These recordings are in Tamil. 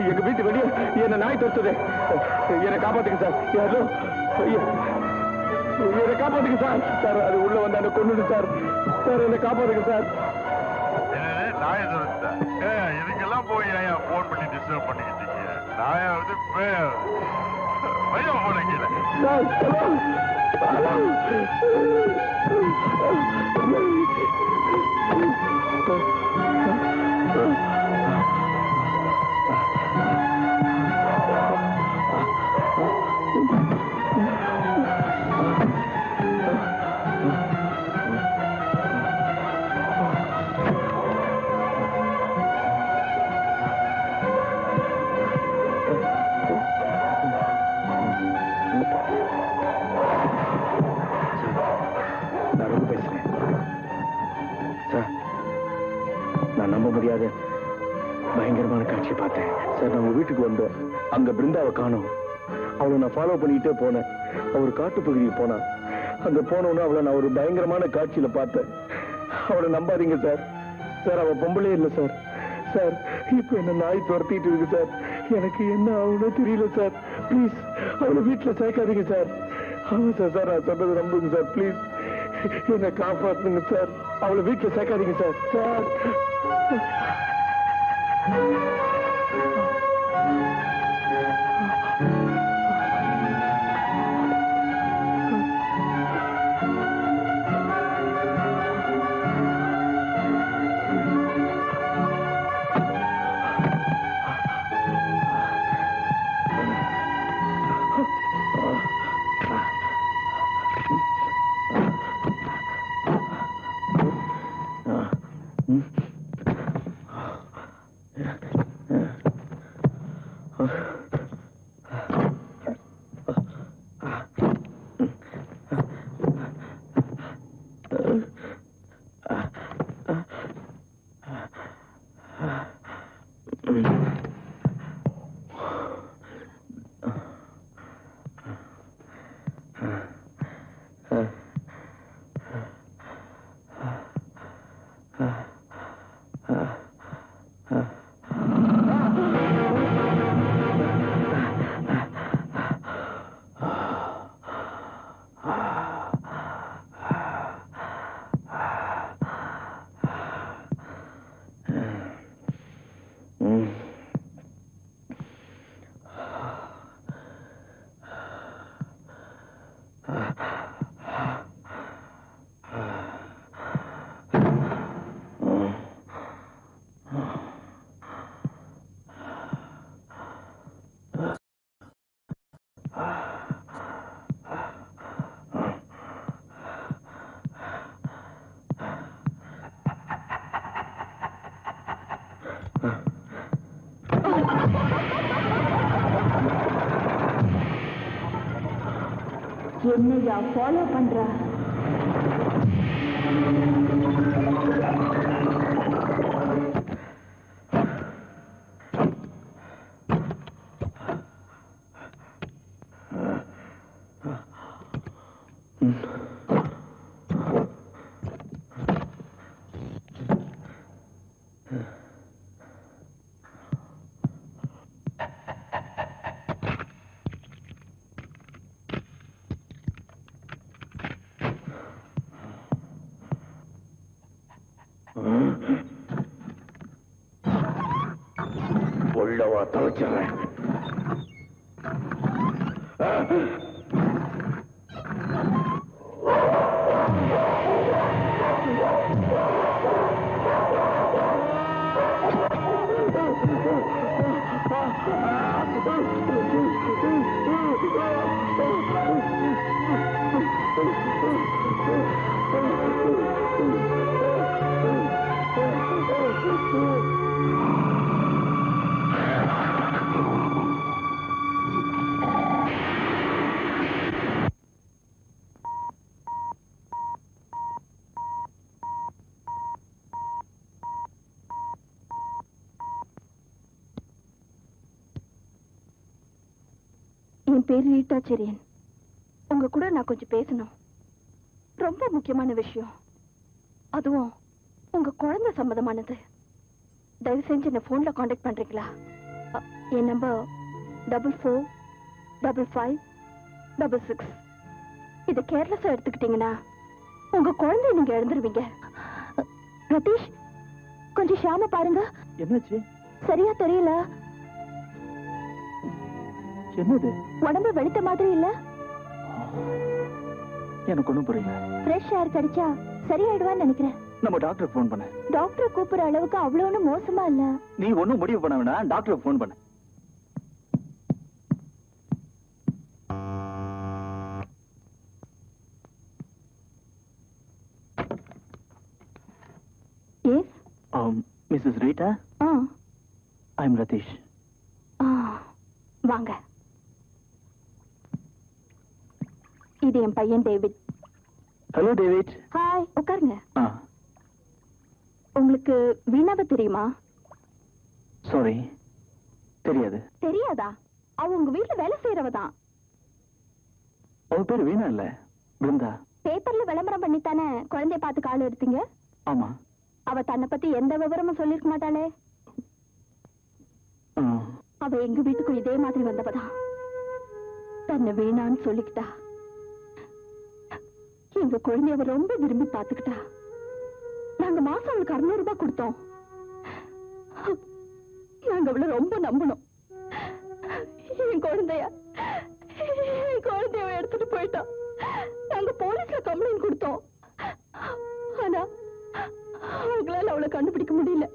எங்க வீட்டு வெளியே என்ன நாய் தொடுத்தது. என்னை காப்பாத்துங்க சார். யாரோ என்னை காப்பாத்துங்க சார். சார் அது உள்ள வந்து என்ன கொன்னுடு சார். சார் என்னை காப்பாத்துங்க சார். நாயை தொடுத்தா இதுக்கெல்லாம் போய் ஏன் போன் பண்ணி டிஸ்டர்ப் பண்ணிக்கிட்டு இருக்கீங்க? நாயா வந்து பையன் போன கீழே பயங்கரமான காட்சி பார்த்தேன் சார். நான் வீட்டுக்கு வந்தேன். அங்க பிருந்தாவை காணோம். அவளை நான் ஃபாலோ பண்ணிக்கிட்டே போனேன். அவர் காட்டு பகுதிக்கு போனா. அங்க போனோன்னு அவளை நான் ஒரு பயங்கரமான காட்சியில பார்த்தேன். அவளை நம்பாதீங்க சார். சார் அவ பொம்பளே இல்லை சார். சார் இப்ப என்ன நாய் துரத்திட்டு இருக்கு சார். எனக்கு என்ன ஆகுன்னு தெரியல சார். ப்ளீஸ் அவளை வீட்டுல சேர்க்காதீங்க சார். ஆமா சார். சார் நான் சொல்றது நம்புங்க சார். ப்ளீஸ் என்னை காப்பாத்துங்க சார். அவளை வீட்டுல சேர்க்காதீங்க சார். சார் என்னையா ஃபாலோ பண்ற? உள்ளவா தொலைச்சிடுறேன். என் பேரு ரீட்டா செரியன். உங்க கூட நான் கொஞ்சம் பேசணும். ரொம்ப முக்கியமான விஷயம். அதுவும் உங்க குழந்தை சம்பந்தமானது. தயவு செஞ்சு என்ன போன்ல காண்டாக்ட் பண்றீங்களா? என் நம்பர் 445556. இதை கேர்லெஸ்ஸா எடுத்துக்கிட்டீங்கன்னா உங்க குழந்தைய நீங்க இழந்துருவீங்க. ரதீஷ், கொஞ்சம் ஷாம பாருங்க. என்னாச்சு? சரியா தெரியல. என்னது? உடம்பு வெளுத்த மாதிரி இல்ல? எனக்கு ஒண்ணும் புரியல. ஃப்ரெஷ் ஏர் கிடைச்சா சரியாயிடுவான்னு நினைக்கிறேன். நம்ம டாக்டருக்கு போன் பண்ண. டாக்டர் கூப்பிடுற அளவுக்கு அவ்வளவு மோசமா இல்ல. நீ ஒண்ணும் முடிவு பண்ண வேண்டாம், டாக்டருக்கு போன் பண்ண. Yes Mrs Rita, I am Ratheesh. வாங்க. இது என் பையன் டேவிட். Hello David. ஹாய், உட்காருங்க. உங்களுக்கு வீணாவை தெரியுமா? சாரி, தெரியாது. தெரியாதா? அவ உங்க வீட்டுல வேலை செய்யறவ தான். அவ பேர் வீணா இல்ல, பிருந்தா. பேப்பர்ல விளம்பரம் பண்ணித்தானே குழந்தைய பார்த்து கால் எடுத்தீங்க? ஆமா. அவ தன்னை பத்தி எந்த விவரமும் சொல்லிருக்க மாட்டாளே. அவ எங்க வீட்டுக்கும் இதே மாதிரி வந்தவதான். தன்னை வேணான்னு சொல்லிக்கிட்டா. எங்க குழந்தைய அவ ரொம்ப விரும்பி பாத்துக்கிட்டா. நாங்க மாசம் அவளுக்கு 600 ரூபாய் கொடுத்தோம். நாங்க அவளை ரொம்ப நம்பணும். என் குழந்தைய எடுத்துட்டு போயிட்டான். நாங்க போலீஸ்ல கம்ப்ளைண்ட் கொடுத்தோம். ஆனா அவங்களால அவளை கண்டுபிடிக்க முடியல.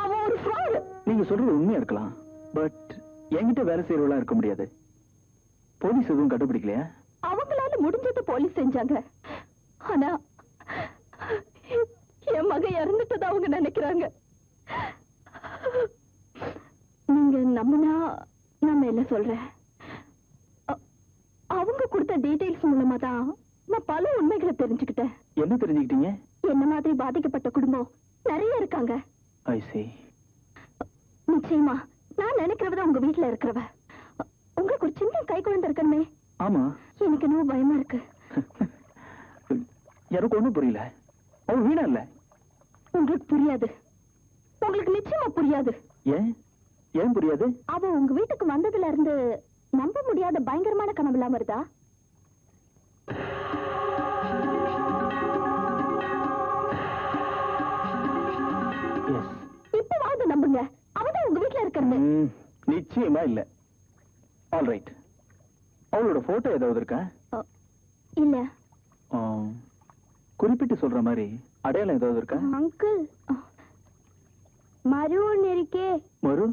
அவன் ஒரு ஃப்ராட். நீங்க சொல்றது உண்மையா இருக்கலாம், பட் என்கிட்ட வேலை செய்யறவளா இருக்க முடியாது. போலீஸ் எதுவும் கண்டுபிடிக்கலையா? அவங்களால முடிஞ்சது போலீஸ் செஞ்சாங்க. ஆனா என் மகன் இறந்துட்டதா அவங்க நினைக்கிறாங்க. நீங்க நம்பினா நான் என்ன சொல்றேன். அவங்க கொடுத்த டீடைல்ஸ் மூலமா தான் நான் பல உண்மைகளை தெரிஞ்சுக்கிட்டேன். என்ன தெரிஞ்சுக்கிட்டீங்க? என்ன மாதிரி பாதிக்கப்பட்ட குடும்பம் நிறைய இருக்காங்க. I see. நிச்சயமா நான் நினைக்கிறவதான் உங்க வீட்டுல இருக்கிறவ. உங்களுக்கு ஒரு சின்ன கை குழந்தை இருக்கணுமே. ஆமா. எனக்கு இன்னும் பயமா இருக்கு. எனக்கு ஒண்ணும் புரியல. அவ வீணா இல்ல. உங்களுக்கு புரியாது. உங்களுக்கு நிச்சயமா புரியாது. ஏன் புரியாது? அவ உங்க வீட்டுக்கு வந்ததுல இருந்து நம்ப முடியாத பயங்கரமான கனவுலாம் வருதா? இப்ப வாங்க நம்புங்க. அவதான் உங்க வீட்டுல இருக்கிறது. நிச்சயமா இல்ல. All right. அவளோட போட்டோ ஏதாவது இருக்கா? இல்ல. குறிப்பிட்டு சொல்ற மாதிரி அடையாளம் ஏதாவது இருக்கா? அங்கிள், மரு ஒன்னு இருக்கே. மரு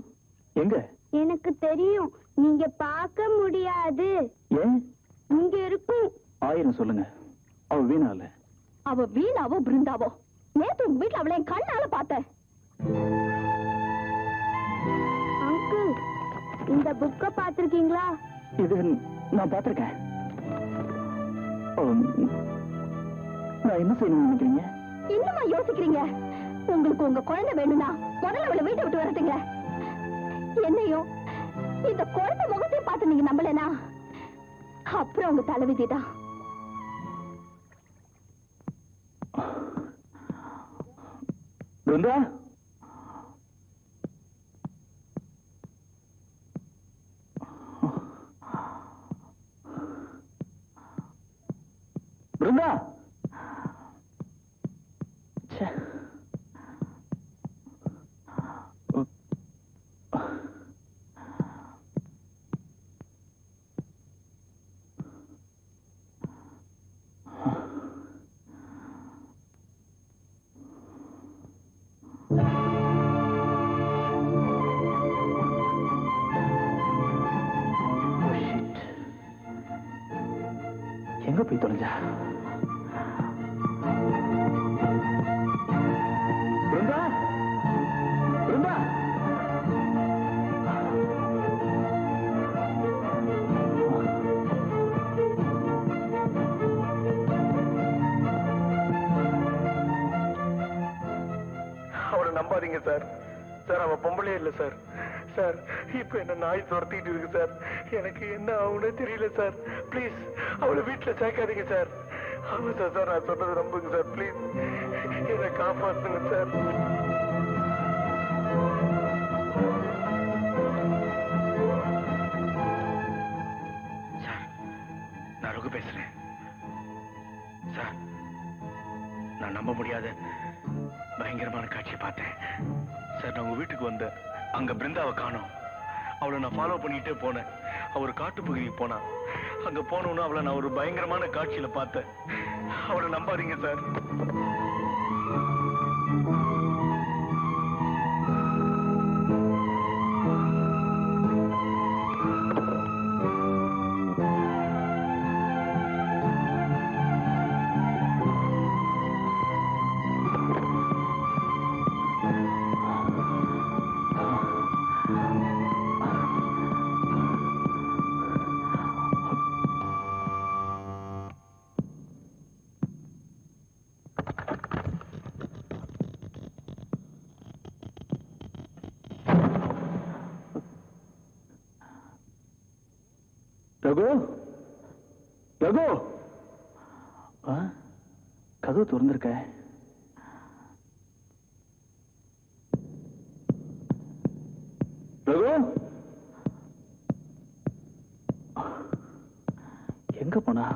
எங்க? எனக்கு தெரியும், நீங்க பார்க்க முடியாது. ஏன்? இங்க இருக்கும். 1000 சொல்லுங்க. அவ வீணா இல்ல. அவ வீணாவோ பிருந்தாவோ, நேத்து உங்க வீட்டுல அவளை என் கண்ணால பார்த்தேன். அங்கிள், இந்த புக்க பாத்திருக்கீங்களா? இது நான் பாத்திருக்கேன். நான் என்ன செய்யணும்னு நினைக்கிறீங்க? இன்னுமா யோசிக்கிறீங்க? உங்களுக்கு உங்க குழந்தை வேணும்னா முதல்ல அவளை வீட்டை விட்டு வரட்டுங்க. என்னையும் இந்த குழந்தை முகத்தையும் பார்த்து நீங்க நம்பலனா அப்புறம் உங்க தலைவிதிதான். பிருந்தா, பிருந்தா, எங்க போய் தொலைஞ்சா? பிருந்தா, பிருந்தா. அவளை நம்பாதீங்க சார். சார் அவ பொம்பளே இல்ல சார். சார் இப்ப என்ன நாய் துரத்திட்டு இருக்கு சார். எனக்கு என்ன ஆகும்னு தெரியல சார். ப்ளீஸ் அவளை வீட்டுல சேர்க்காதீங்க சார். ஆமா சார், சார் நான் சொன்னது நம்புங்க சார். ப்ளீஸ் என்னை காப்பாத்துங்க சார். சார் நான் ரகு பேசுறேன். சார் நான் நம்ப முடியாத பயங்கரமான காட்சியை பார்த்தேன் சார். நான் உங்க வீட்டுக்கு வந்தேன். அங்க பிருந்தாவை காணோம். அவளை நான் ஃபாலோ பண்ணிட்டே போனேன். அவர் காட்டு பகுதிக்கு போனா. அங்க போனோம்னா அவளை நான் ஒரு பயங்கரமான காட்சியில பார்த்தேன். அவளை நம்பாதீங்க சார். ரகு, ரகு, கதவு திறந்திருக்க. ரகு எங்க போனா?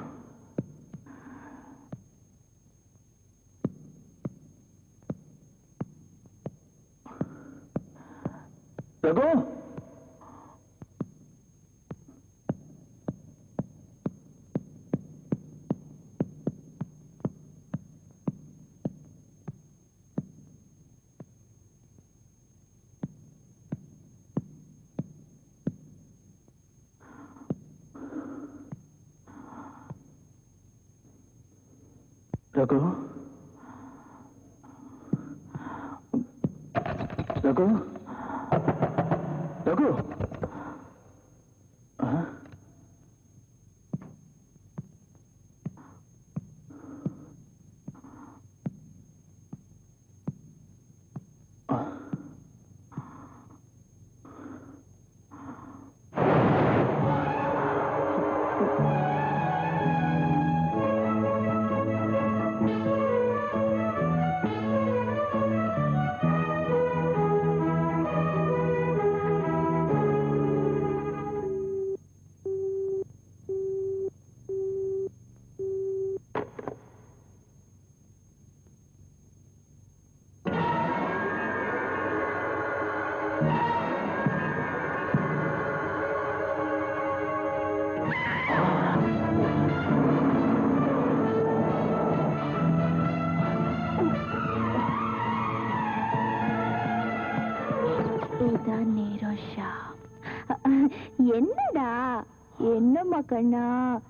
ரகு, ரகு, ரகு, ரகு. என்னடா என்னம்மா கண்ணா